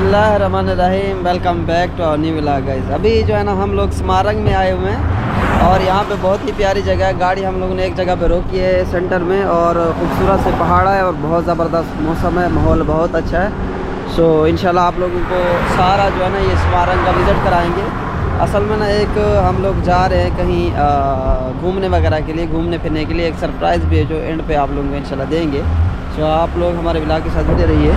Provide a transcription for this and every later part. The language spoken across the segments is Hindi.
बिस्मिल्लाहिर्रहमानिर्रहीम। Welcome back to our new vlog guys. अभी जो है ना हम लोग स्मारक में आए हुए हैं और यहाँ पे बहुत ही प्यारी जगह है। गाड़ी हम लोगों ने एक जगह पे रोकी है सेंटर में और खूबसूरत से पहाड़ है और बहुत ज़बरदस्त मौसम है, माहौल बहुत अच्छा है। सो इंशाल्लाह आप लोगों को सारा जो है ना ये स्मारक का विज़िट कराएँगे। असल में ना एक हम लोग जा रहे हैं कहीं घूमने वगैरह के लिए, घूमने फिरने के लिए। एक सरप्राइज़ भी है जो एंड पे आप लोगों को इंशाल्लाह देंगे। सो आप लोग हमारे व्लॉग के साथ जुड़े रहिए।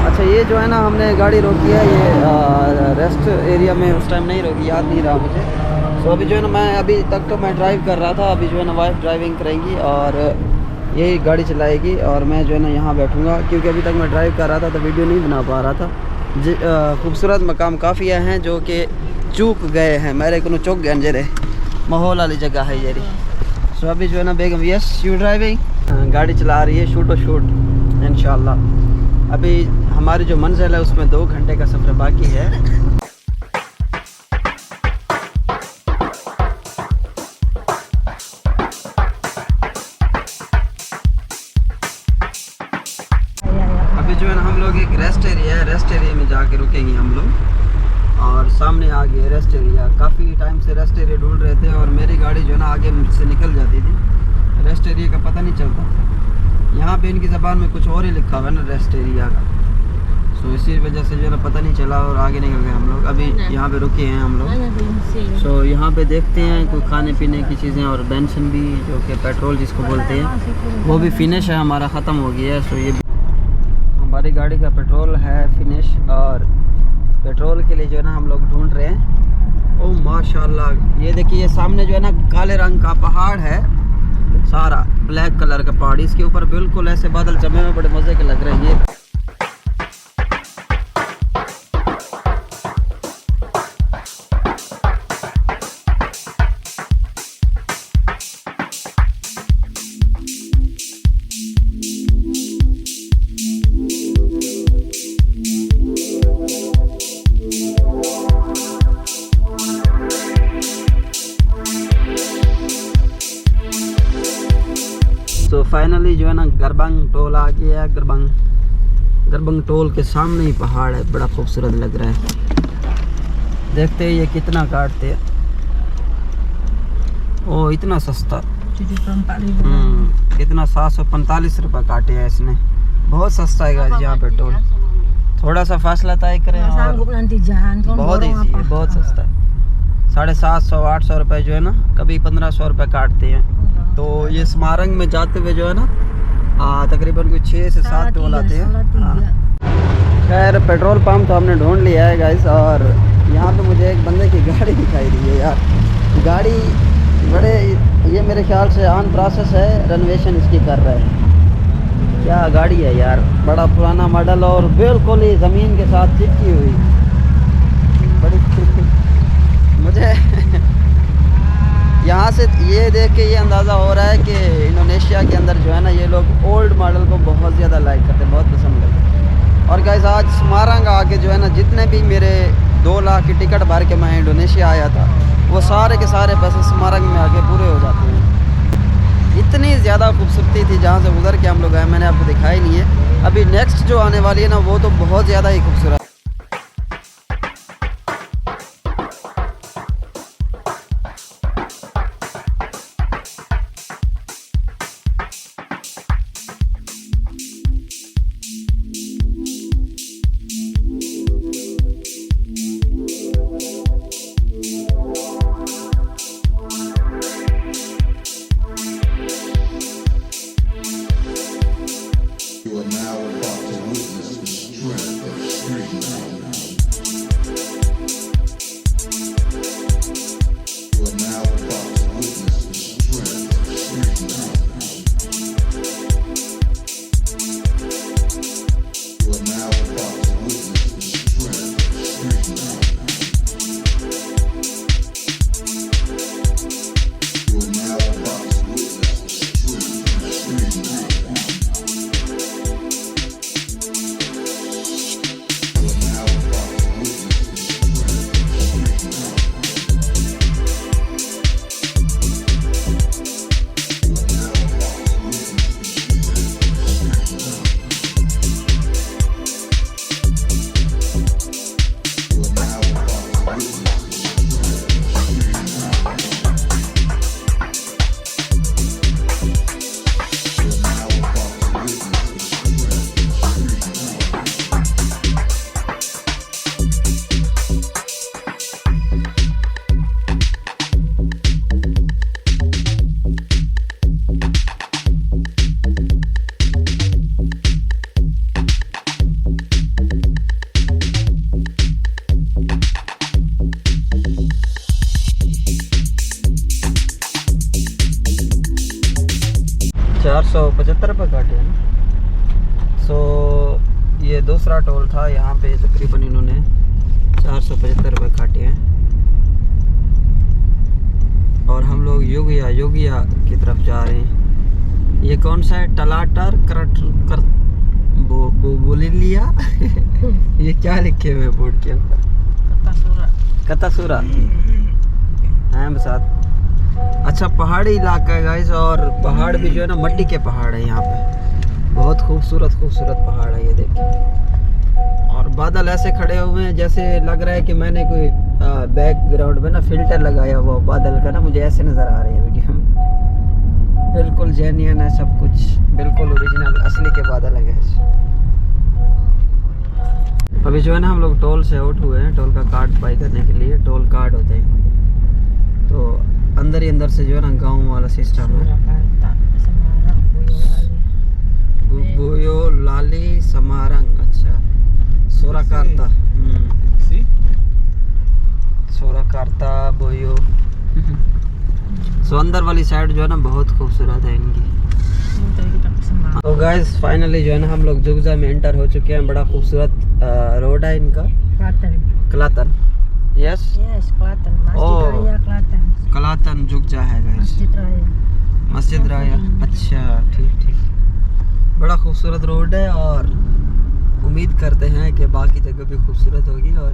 अच्छा, ये जो है ना हमने गाड़ी रोकी है, ये रेस्ट एरिया में उस टाइम नहीं रोकी, याद नहीं रहा मुझे। सो अभी जो है ना मैं अभी तक तो मैं ड्राइव कर रहा था, अभी जो है ना वाइफ ड्राइविंग करेंगी और यही गाड़ी चलाएगी और मैं जो है ना यहाँ बैठूँगा, क्योंकि अभी तक मैं ड्राइव कर रहा था तो वीडियो नहीं बना पा रहा था। खूबसूरत मकाम काफ़ी हैं जो कि चूक गए हैं, मेरे को चौक गए जरे माहौल वाली जगह है ये। सो अभी जो है ना बेगम यस यू ड्राइविंग गाड़ी चला रही है, शूट और शूट इंशाल्लाह। अभी हमारी जो मंजिल है उसमें 2 घंटे का सफ़र बाकी है। अभी जो है ना हम लोग एक रेस्ट एरिया है, रेस्ट एरिया में जाके रुकेंगे हम लोग और सामने आ गए रेस्ट एरिया। काफ़ी टाइम से रेस्ट एरिया ढूंढ रहे थे और मेरी गाड़ी जो है ना आगे मुझसे निकल जाती थी, रेस्ट एरिया का पता नहीं चलता। यहाँ पे इनकी ज़बान में कुछ और ही लिखा हुआ है ना रेस्ट एरिया का, तो इसी वजह से जो है ना पता नहीं चला और आगे निकल गए हम लोग। अभी यहाँ पे रुके हैं हम लोग। सो यहाँ पे देखते हैं कोई खाने पीने की चीज़ें और बेंसन भी, जो कि पेट्रोल जिसको बोलते हैं, वो भी फिनिश है, हमारा ख़त्म हो गया है। सो ये हमारी गाड़ी का पेट्रोल है फिनिश और पेट्रोल के लिए जो है ना हम लोग ढूंढ रहे हैं। ओह माशाल्लाह, ये देखिए ये सामने जो है ना काले रंग का पहाड़ है, सारा ब्लैक कलर का पहाड़, इसके ऊपर बिल्कुल ऐसे बादल जमे हुए बड़े मज़े के लग रहे हैं। ये तो फाइनली जो है ना गरबंग टोल आ गया है। गरबंग टोल के सामने ही पहाड़ है, बड़ा खूबसूरत लग रहा है। देखते हैं ये कितना काटते हैं। ओ इतना सस्ता, कितना 745 रुपये काटे हैं इसने, बहुत सस्ता है गाइस यहाँ पे टोल। थोड़ा सा फासला तय करें और बहुत ईजी है, बहुत सस्ता है। 750-800 रुपये जो है ना, कभी 1500 रुपये काटते हैं। तो ये स्मारक में जाते हुए जो है ना तकरीबन कुछ 6 से 7 टोल आते हैं। खैर पेट्रोल पंप तो हमने ढूंढ लिया है गाइस और यहाँ पे मुझे एक बंदे की गाड़ी दिखाई दी है यार। गाड़ी बड़े, ये मेरे ख्याल से ऑन प्रोसेस है, रेनोवेशन इसकी कर रहे हैं। क्या गाड़ी है यार, बड़ा पुराना मॉडल और बिल्कुल ही ज़मीन के साथ चिपकी हुई, बड़ी मुझे यहाँ से ये देख के ये अंदाज़ा हो रहा है कि इंडोनेशिया के अंदर जो है ना ये लोग ओल्ड मॉडल को बहुत ज़्यादा लाइक करते हैं, बहुत पसंद करते हैं। और गाइस आज स्मारक आके जो है ना जितने भी मेरे 2 लाख की टिकट भर के मैं इंडोनेशिया आया था, वो सारे के सारे पैसे स्मारक में आके पूरे हो जाते हैं। इतनी ज़्यादा खूबसूरती थी जहाँ से गुजर के हम लोग आए, मैंने आपको दिखाई नहीं है। अभी नेक्स्ट जो आने वाली है ना वो तो बहुत ज़्यादा ही खूबसूरत। You are now about to witness the strength of street दूसरा टोल था। यहाँ पे तकरीबन इन्होंने 475 रुपये काटे हैं। और हम लोग योगिया की तरफ जा रहे हैं। ये कौन सा है? टलाटर बोली लिया ये क्या लिखे हुए बोर्ड के ऊपर? कतासूरा है बसात। अच्छा, पहाड़ी इलाका है गाइस, और पहाड़ भी जो है ना मट्टी के पहाड़ है यहाँ पे। बहुत खूबसूरत पहाड़ है ये देखिए। और बादल ऐसे खड़े हुए हैं जैसे लग रहा है कि मैंने कोई बैकग्राउंड में ना फिल्टर लगाया हुआ बादल का ना, मुझे ऐसे नज़र आ रहे हैं वीडियो में। बिल्कुल जेन्युइन है सब कुछ, बिल्कुल ओरिजिनल असली के बादल है गाइस। अभी जो है ना हम लोग टोल से आउट हुए हैं। टोल का कार्ड बाई करने के लिए टोल कार्ड होते हैं, तो अंदर ही अंदर से जो है ना गांव वाला सिस्टम है। बोयो लाली समारंग, अच्छा सोराकार्ता, सोराकार्ता बोयो। सो अंदर वाली साइड जो है ना बहुत खूबसूरत है इनकी। तो गाइस फाइनली जो है ना हम लोग जुगजा में एंटर हो चुके हैं। बड़ा खूबसूरत रोड है इनका। क्लातन, यस क्लातन जुगजा है गाइस। मस्जिद राया, अच्छा ठीक। बड़ा खूबसूरत रोड है और उम्मीद करते हैं कि बाकी जगह भी खूबसूरत होगी। और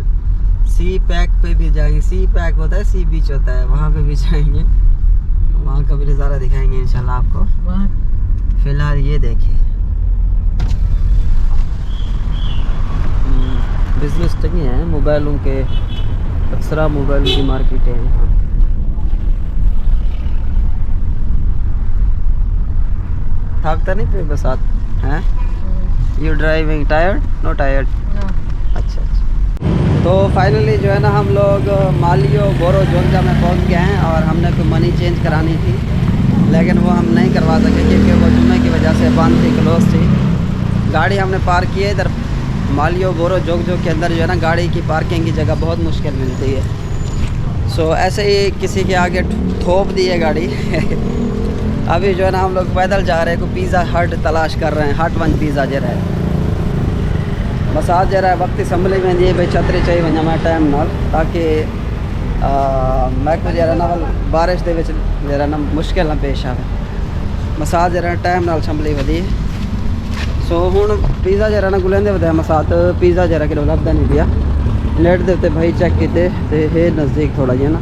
सी पैक पे भी जाएंगे। सी पैक होता है, सी बीच होता है, वहाँ पे भी जाएंगे, वहाँ का भी नज़ारा दिखाएंगे इंशाल्लाह आपको। फिलहाल ये देखिए बिजनेस टंगे हैं मोबाइलों के, अक्सरा मोबाइलों की मार्केटें हैं यहाँ। थकता नहीं पे बसात हैं? You driving tired? No tired? अच्छा। तो फाइनली जो है ना हम लोग मालियो बोरो जोगजा में पहुंच गए हैं। और हमने कोई मनी चेंज करानी थी, लेकिन वो हम नहीं करवा सके क्योंकि वो जुम्मे की वजह से बंद थी, क्लोज थी। गाड़ी हमने पार्क की है इधर मालियो बोरो जोगजो के अंदर। जो है ना गाड़ी की पार्किंग की जगह बहुत मुश्किल मिलती है। सो ऐसे ही किसी के आगे ठोप दी है गाड़ी अभी जो है ना हम लोग पैदल जा रहे हैं, कोई पिज़्ज़ा हट तलाश कर रहे हैं। हट वन पिज़्ज़ा जरा है बस आज जरा वक्त संभली में जी भाई छतरी चाहिए वजह मैं टाइम नाल, ताकि मैं को जरा ना बारिश दे विच जरा ना मुश्किल ना पेश आवे। मसाज जरा टाइम नाल संभली वधी। सो हुण पिज़्ज़ा जरा ना गुलेंदे वधे मसात पिज़्ज़ा जरा किलो लभदा नहीं पिया। नेट दे उत्ते भाई चेक कीते ते है नज़दीक थोड़ा जिहा ना।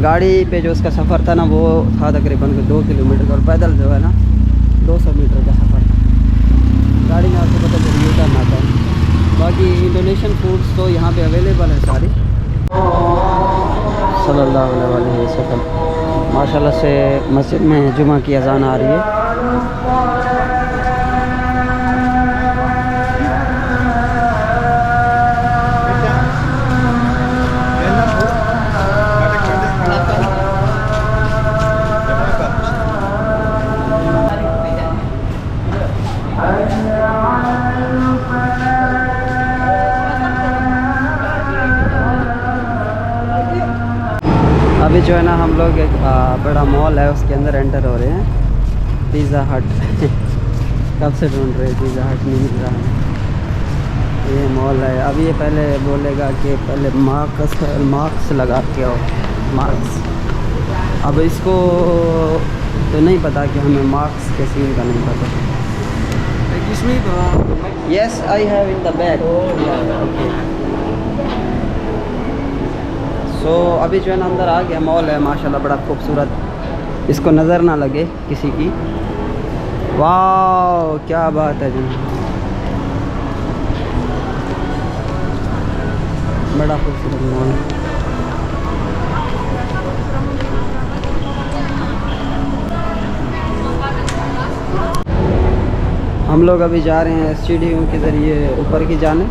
गाड़ी पे जो उसका सफ़र था ना वो था तकरीबन 2 किलोमीटर का, और पैदल जो है ना 200 मीटर का सफ़र। गाड़ी में आपको पता चलिए यू टर्न आता है। बाकी इंडोनेशियन फूड्स तो यहाँ पे अवेलेबल है सारी। सल्लल्लाहु अलैहि वसल्लम। माशाल्लाह से मस्जिद में जुमा की अजान आ रही है। अभी जो है ना हम लोग एक बड़ा मॉल है उसके अंदर एंटर हो रहे हैं। पिज़्ज़ा हट कब से ढूंढ रहे हैं, पिज़्ज़ा हट नहीं मिल रहा है। ये मॉल है। अभी ये पहले बोलेगा कि पहले मार्क्स लगा के आओ, मार्क्स। अब इसको तो नहीं पता कि हमें मार्क्स के सीन का नहीं पता। Yes I have in the bag. So अभी जो है ना अंदर आ गया। मॉल है माशाल्लाह बड़ा खूबसूरत, इसको नज़र ना लगे किसी की। वाह क्या बात है जी, बड़ा खूबसूरत मॉल। हम लोग अभी जा रहे हैं सीढ़ियों के ज़रिए ऊपर की जाने।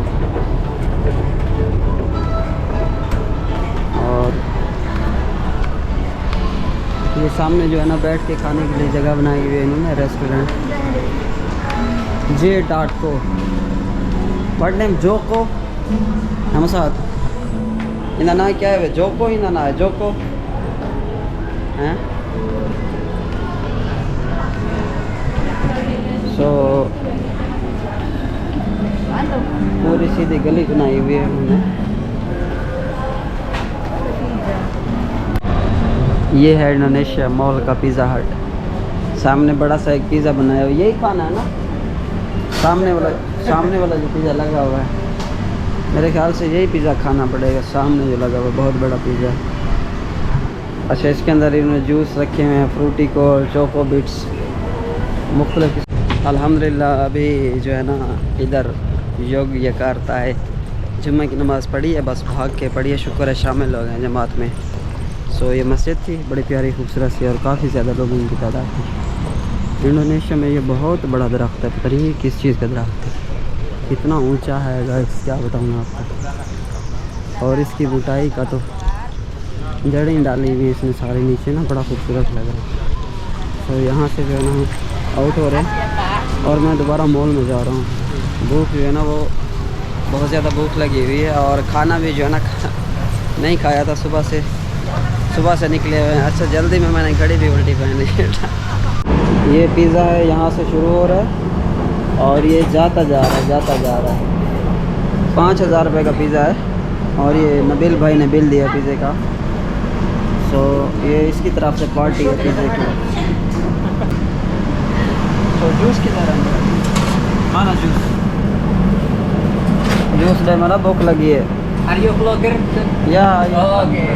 ये सामने जो है ना बैठ के खाने के लिए जगह बनाई हुई है इन्होंने, रेस्टोरेंट जे डाट को व्हाट नेम जोको हम साथ इनका ना क्या है जोको, इनका ना है जोको हैं। सो पूरी सीधी गली बनाई हुई है उन्होंने। ये है इंडोनेशिया मॉल का पिज़्ज़ा हट। सामने बड़ा सा एक पिज़्ज़ा बनाया हुआ, यही खाना है ना? सामने वाला जो पिज़्ज़ा लगा हुआ है, मेरे ख्याल से यही पिज़्ज़ा खाना पड़ेगा। सामने जो लगा हुआ है बहुत बड़ा पिज़्ज़ा। अच्छा, इसके अंदर इन्होंने जूस रखे हुए हैं, फ्रूटी को, चोको बिट्स, मुख्तलिफ। अल्हम्दुलिल्लाह अभी जो है ना इधर योग ये करता है, जुम्मे की नमाज़ पढ़ी है, बस भाग के पढ़ी है, शुक्र है शामिल हो गए जमात में। सो ये मस्जिद थी बड़ी प्यारी खूबसूरत सी और काफ़ी ज़्यादा लोगों की तादाद थी। इंडोनेशिया में ये बहुत बड़ा दरख्त है, पता नहीं किस चीज़ का दरख्त है, इतना ऊंचा है गाइस, क्या बताऊँ आपको। और इसकी बुटाई का तो जड़ें डाली हुई इसमें सारी नीचे ना, बड़ा खूबसूरत लग रहा है। तो यहाँ से जो है ना हम आउट हो रहे हैं और मैं दोबारा मॉल में जा रहा हूँ। भूख जो है ना वो बहुत ज़्यादा भूख लगी हुई है और खाना भी जो है ना नहीं खाया था सुबह से निकले हुए हैं। अच्छा, जल्दी में मैंने घड़ी भी उल्टी पहनी है। ये पिज़्ज़ा है, यहाँ से शुरू हो रहा है और ये जाता जा रहा है। 5,000 रुपये का पिज़्ज़ा है और ये नबील भाई ने बिल दिया पिज़्ज़े का। सो ये इसकी तरफ से पार्टी है पिज़्ज़े की। तो जूस किधर है? हाँ ना, जूस ले, मेरा भूख लगी है। Are you a vlogger? Yeah. Oh, okay.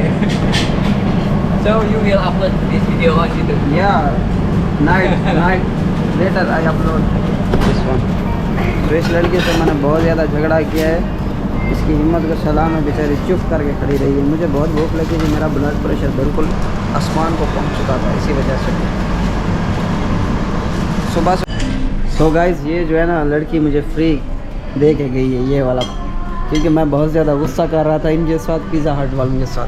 So you will upload this video on YouTube? Yeah. Night later I upload this one. तो इस लड़के से मैंने बहुत ज़्यादा झगड़ा किया है। इसकी हिम्मत का सलाम है, बेचारी चुप करके खड़ी रही है। मुझे बहुत भूख लगी थी, मेरा ब्लड प्रेशर बिल्कुल आसमान को पहुंच चुका था, इसी वजह से सुबह से। सो गाइस, ये जो है ना लड़की मुझे फ्री दे के गई है, ये वाला, क्योंकि मैं बहुत ज़्यादा गुस्सा कर रहा था इनके साथ, पिज़्ज़ा हट वालों के साथ,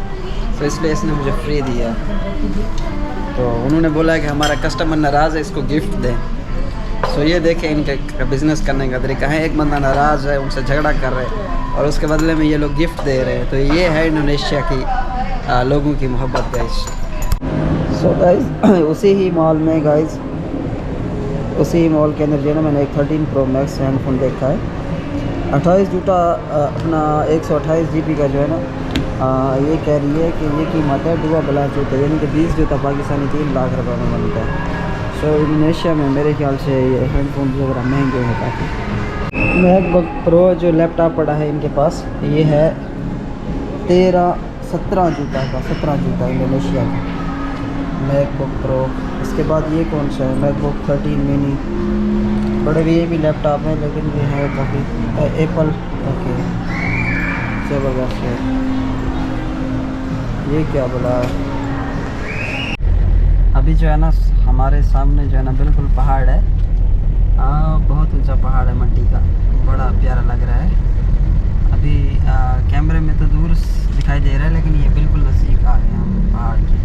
तो इसलिए इसने मुझे फ्री दिया। तो उन्होंने बोला कि हमारा कस्टमर नाराज़ है, इसको गिफ्ट दें। सो ये देखें इनके बिज़नेस करने का तरीका है। एक बंदा नाराज़ है, उनसे झगड़ा कर रहे हैं और उसके बदले में ये लोग गिफ्ट दे रहे हैं। तो ये है इंडोनेशिया की लोगों की मोहब्बत गाइस। सो गाइस, उसी ही मॉल में गाइस, उसी मॉल के अंदर जो है ना मैंने एक 13 Pro Max हैंडफोन देखा है। 28 जूता अपना 128 GB का जो है ना ये कह रही है कि ये कीमत है डुआ ब्लाक जूता, यानी कि 20 जूता पाकिस्तानी 3 लाख रुपये में बनता है। सो इंडोनेशिया में मेरे ख्याल से ये हेडफोन वगैरह महंगे हैं काफ़ी। मैकबुक प्रो जो लैपटॉप पड़ा है इनके पास, ये है 17 जूता इंडोनेशिया का मैकबुक प्रो। इसके बाद ये कौन सा है, मैकबुक 13 मिनी, बड़े भी ये भी लैपटॉप है, लेकिन ये है काफ़ी एप्पल। ओके, ज़बरदस्त है। ये क्या बोला, अभी जो है ना हमारे सामने जो है ना बिल्कुल पहाड़ है, बहुत ऊंचा पहाड़ है मट्टी का, बड़ा प्यारा लग रहा है। अभी कैमरे में तो दूर दिखाई दे रहा है, लेकिन ये बिल्कुल नज़दीक आ गए हम पहाड़ के।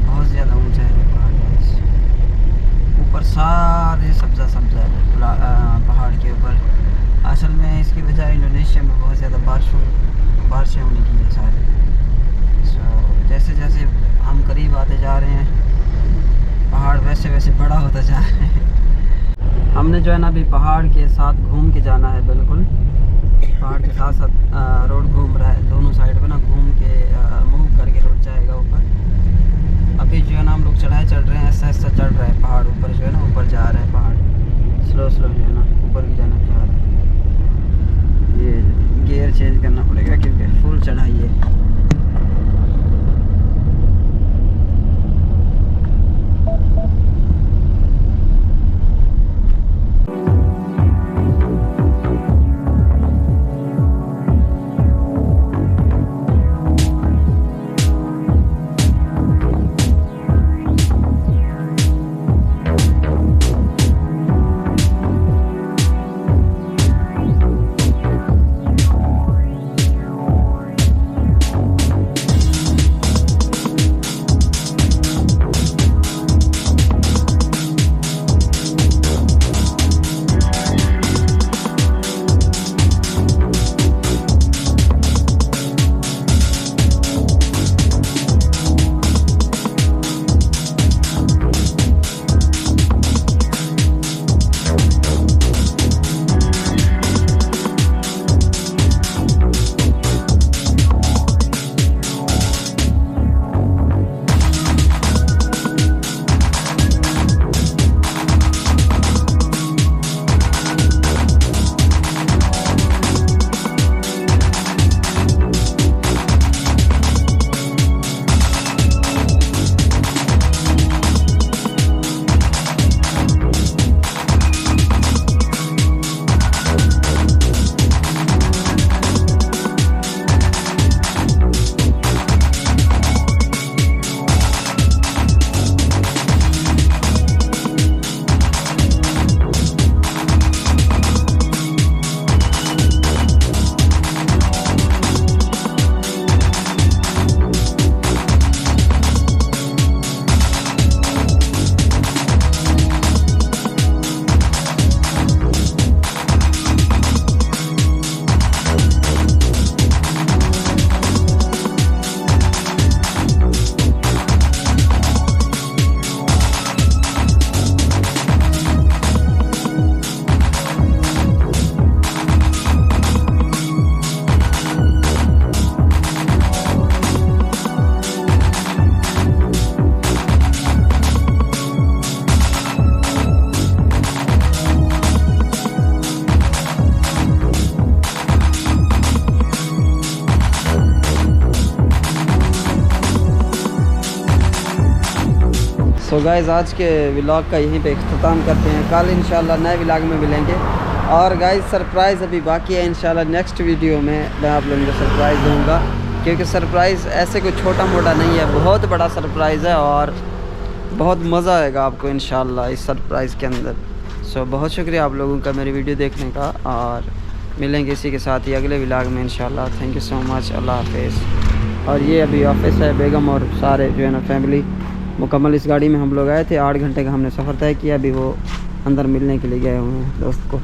बहुत ज़्यादा ऊंचा है पहाड़, ऊपर सारे सब्ज़ा है पहाड़ के ऊपर। असल में इसकी वजह इंडोनेशिया में बहुत ज़्यादा बारिशें होने की है सारी। सो जैसे जैसे हम करीब आते जा रहे हैं, पहाड़ वैसे वैसे बड़ा होता जा रहा है। हमने जो है ना अभी पहाड़ के साथ घूम के जाना है, बिल्कुल पहाड़ के साथ साथ रोड घूम रहा है, दोनों साइड पे ना घूम के मूव करके रोड जाएगा ऊपर। अभी जो है ना हम लोग चढ़ाई चढ़ रहे हैं, ऐसा चढ़ रहा है पहाड़, ऊपर जो है ना ऊपर जा रहा है पहाड़, स्लो जो है ना ऊपर की जाना चाह रहा है। ये गियर चेंज करना पड़ेगा क्योंकि फुल चढ़ाई है। सो गाइस आज के व्लॉग का यहीं पे इख्तिताम करते हैं। कल इंशाल्लाह नए व्लॉग में मिलेंगे। और गाइस सरप्राइज़ अभी बाकी है, इंशाल्लाह नेक्स्ट वीडियो में मैं आप लोगों को सरप्राइज़ दूँगा, क्योंकि सरप्राइज़ ऐसे कोई छोटा मोटा नहीं है, बहुत बड़ा सरप्राइज़ है और बहुत मज़ा आएगा आपको इंशाल्लाह इस सरप्राइज़ के अंदर। सो बहुत शुक्रिया आप लोगों का मेरी वीडियो देखने का, और मिलेंगे इसी के साथ ही अगले व्लॉग में इंशाल्लाह। थैंक यू सो मच, अल्लाह हाफिज़। और ये अभी ऑफिस है, बेगम और सारे जो है ना फैमिली मुकम्मल इस गाड़ी में हम लोग आए थे। 8 घंटे का हमने सफ़र तय किया, अभी वो अंदर मिलने के लिए गए हुए हैं दोस्त को।